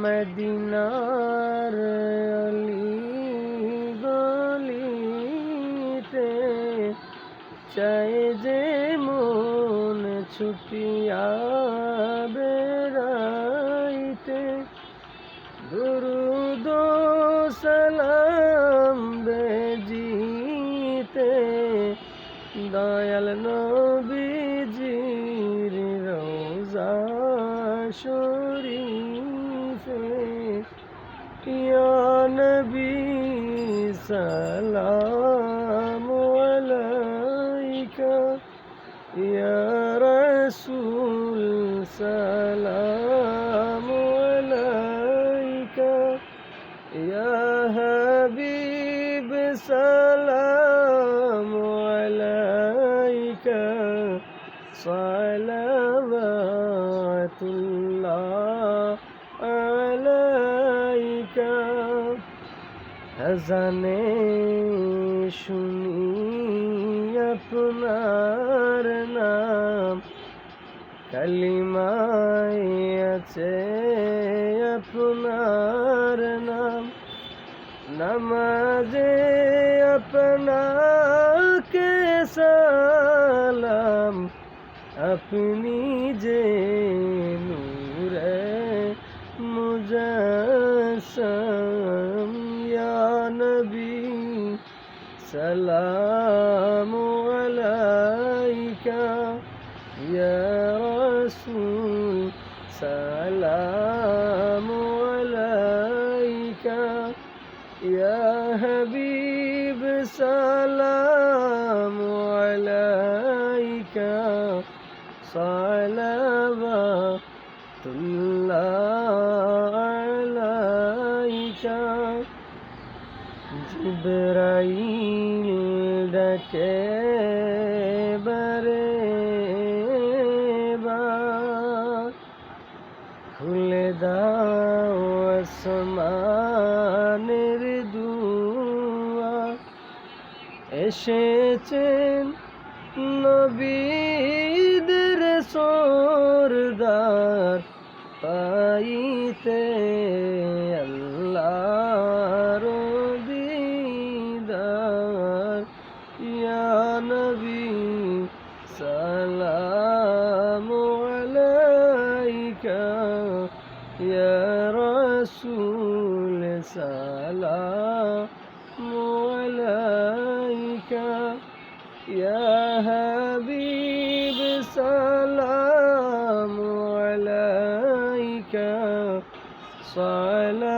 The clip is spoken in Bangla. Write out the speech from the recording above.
মদিনার অলি গলিতে চাই যে মন ছুটিয়া বেড়াইতে, দুরুদ সালাম বেজিতে দয়াল নবীজির রওজা শরীফে। ইয়া নবী সালামু আলাইকা, ইয়া রাসূল সালামু আলাইকা, ইয়া হাবিব সালামু আলাইকা, সালাওয়াতুল্লাহ আলাইকা। আযানে শুনি আপনার নাম, কালিমায় আছে আপনার নাম, নামাজে আপনাকে সালাম, আপনি যে নূরে মুজাসসাম। ইয়া নবী সালামু আলাইকা, ইয়া রাসূল সালামু আলাইকা, ইয়া হাবিব সালামু আলাইকা, সালাওয়াতুল্লাহ আলাইকা। জিবরাইল ডাকে বারে বার, খুলে দাও আসমানের দুয়ার, এসেছেন নবীদের সরদার, পাইতে আল্লাহর দিদার। ইয়া নবী সালামু আলাইকা, ইয়া রাসূল সালামু আলাইকা, ইয়া হাবিব সালামু আলাইকা, সালাওয়াতুল্লাহ